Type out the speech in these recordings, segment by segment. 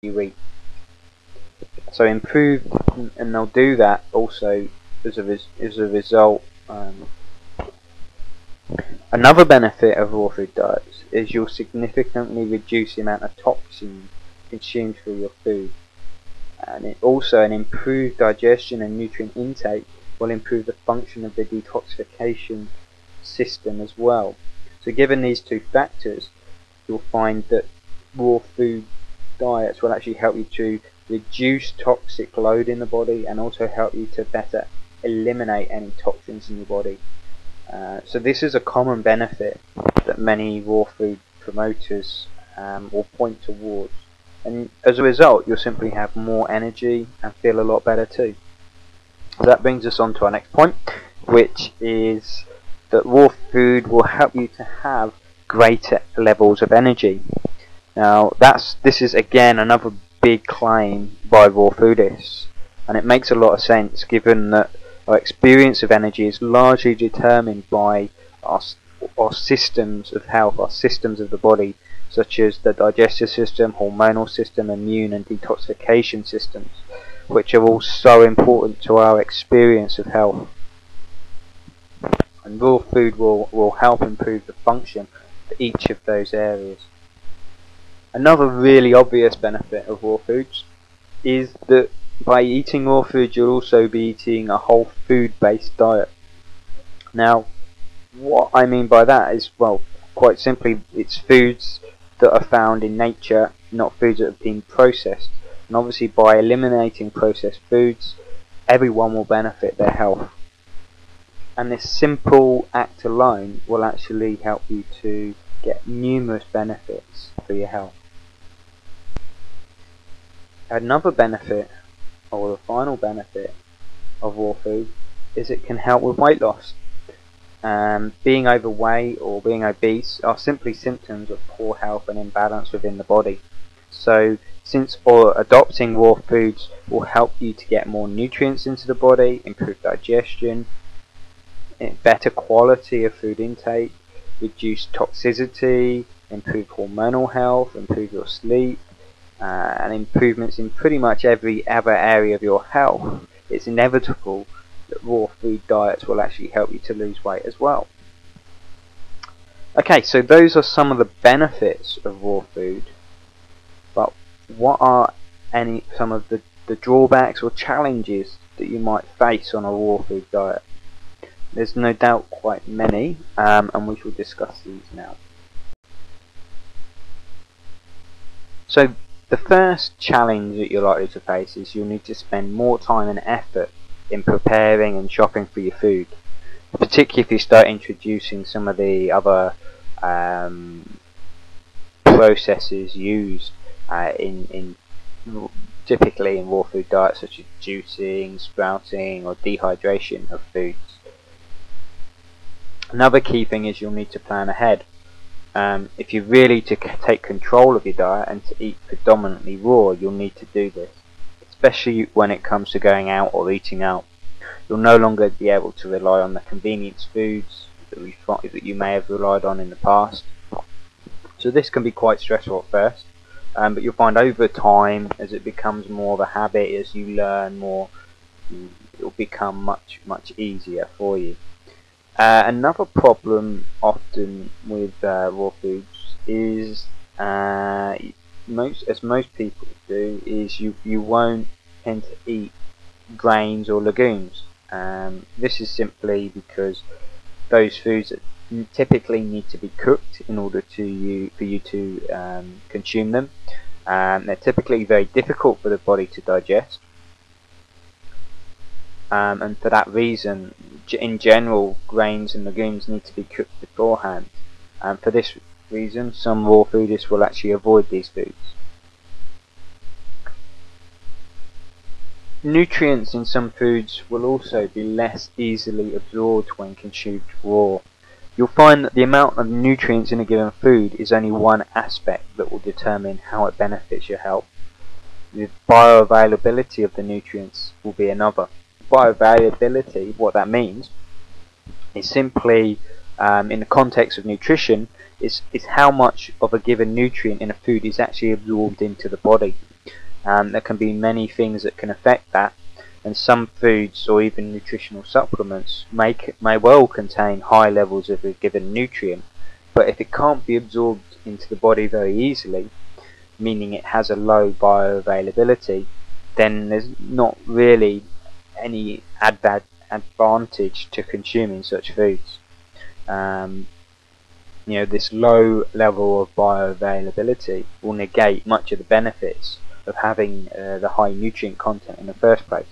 you eat. So improved, and they'll do that also as a result. Another benefit of raw food diets is you'll significantly reduce the amount of toxins consumed through your food, and an improved digestion and nutrient intake will improve the function of the detoxification system as well. So given these two factors, you'll find that raw food diets will actually help you to reduce toxic load in the body and also help you to better eliminate any toxins in your body. So this is a common benefit that many raw food promoters will point towards, and as a result you'll simply have more energy and feel a lot better too. So that brings us on to our next point, which is that raw food will help you to have greater levels of energy. Now this is again another big claim by raw foodists, and it makes a lot of sense given that our experience of energy is largely determined by our systems of health, our systems of the body, such as the digestive system, hormonal system, immune and detoxification systems, which are all so important to our experience of health. And raw food will help improve the function for each of those areas. Another really obvious benefit of raw foods is that by eating raw food you'll also be eating a whole food based diet. Now what I mean by that is, well, quite simply, it's foods that are found in nature, not foods that have been processed. And obviously by eliminating processed foods, everyone will benefit their health. And this simple act alone will actually help you to get numerous benefits for your health. Another benefit, or the final benefit of raw food, is it can help with weight loss. Being overweight or being obese are simply symptoms of poor health and imbalance within the body. So since adopting raw foods will help you to get more nutrients into the body, improve digestion, better quality of food intake, reduce toxicity, improve hormonal health, improve your sleep, and improvements in pretty much every other area of your health, it's inevitable that raw food diets will actually help you to lose weight as well. Okay, so those are some of the benefits of raw food, but what are some of the drawbacks or challenges that you might face on a raw food diet? There's no doubt quite many, and we shall discuss these now. So the first challenge that you're likely to face is you'll need to spend more time and effort in preparing and shopping for your food, particularly if you start introducing some of the other processes used typically in raw food diets, such as juicing, sprouting or dehydration of foods. Another key thing is you'll need to plan ahead. If you're really to take control of your diet and to eat predominantly raw, you'll need to do this, especially when it comes to going out or eating out. You'll no longer be able to rely on the convenience foods that you may have relied on in the past. So this can be quite stressful at first, but you'll find over time, as it becomes more of a habit, as you learn more, it will become much easier for you. Another problem often with raw foods is, most people do, is you won't tend to eat grains or legumes. This is simply because those foods that typically need to be cooked in order for you to consume them. They're typically very difficult for the body to digest. And for that reason, in general, grains and legumes need to be cooked beforehand. And for this reason, some raw foodists will actually avoid these foods. Nutrients in some foods will also be less easily absorbed when consumed raw. You'll find that the amount of nutrients in a given food is only one aspect that will determine how it benefits your health. The bioavailability of the nutrients will be another. Bioavailability, what that means, is simply, in the context of nutrition, is how much of a given nutrient in a food is actually absorbed into the body. There can be many things that can affect that, and some foods or even nutritional supplements may well contain high levels of a given nutrient, but if it can't be absorbed into the body very easily, meaning it has a low bioavailability, then there's not really any advantage to consuming such foods. This low level of bioavailability will negate much of the benefits of having the high nutrient content in the first place.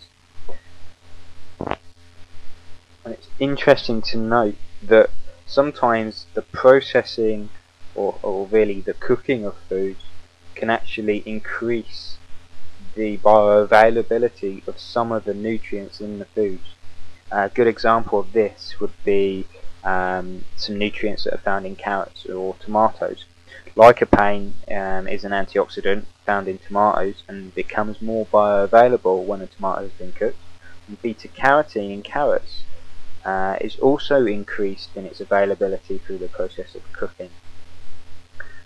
And it's interesting to note that sometimes the processing or really the cooking of foods can actually increase the bioavailability of some of the nutrients in the foods. A good example of this would be some nutrients that are found in carrots or tomatoes. Lycopene is an antioxidant found in tomatoes and becomes more bioavailable when a tomato has been cooked. And beta-carotene in carrots is also increased in its availability through the process of cooking.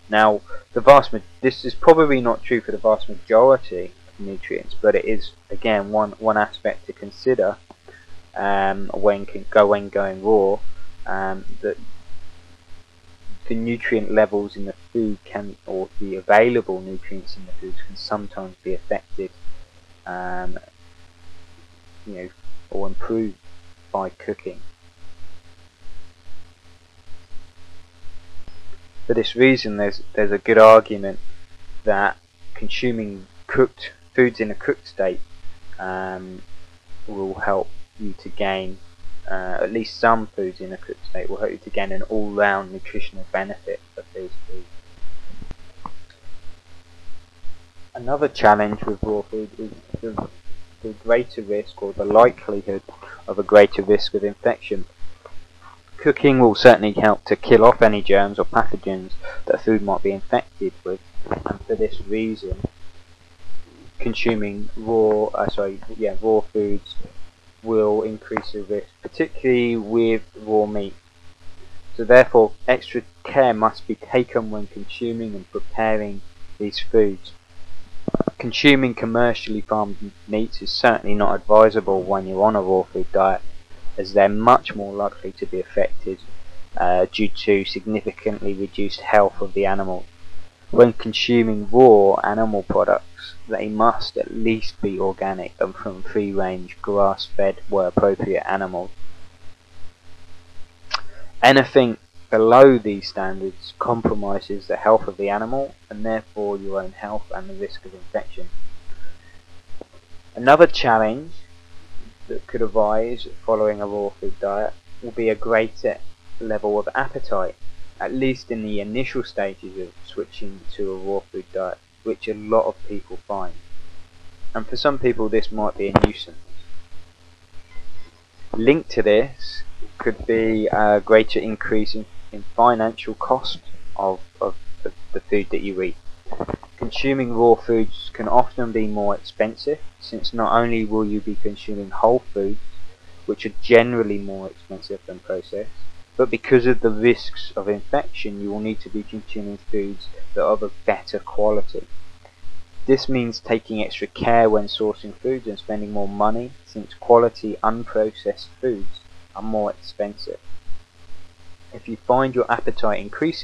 Now, this is probably not true for the vast majority of nutrients, but it is again one aspect to consider when going raw. That the nutrient levels in the food or the available nutrients in the foods can sometimes be affected, or improved by cooking. For this reason, there's a good argument that consuming cooked foods in a cooked state will help you to gain, at least some foods in a cooked state will help you to gain an all-round nutritional benefit of these foods. Another challenge with raw food is the greater risk, or the likelihood of a greater risk of infection. Cooking will certainly help to kill off any germs or pathogens that food might be infected with, and for this reason, consuming raw foods will increase the risk, particularly with raw meat. So therefore, extra care must be taken when consuming and preparing these foods. Consuming commercially farmed meats is certainly not advisable when you're on a raw food diet, as they're much more likely to be affected due to significantly reduced health of the animal. When consuming raw animal products, they must at least be organic and from free-range, grass-fed where appropriate animals. Anything below these standards compromises the health of the animal and therefore your own health and the risk of infection. Another challenge that could arise following a raw food diet will be a greater level of appetite, at least in the initial stages of switching to a raw food diet, which a lot of people find. And for some people this might be a nuisance. Linked to this could be a greater increase in financial cost of the food that you eat. Consuming raw foods can often be more expensive, since not only will you be consuming whole foods, which are generally more expensive than processed, but because of the risks of infection, you will need to be consuming foods that are of better quality. This means taking extra care when sourcing foods and spending more money, since quality unprocessed foods are more expensive. If you find your appetite increasing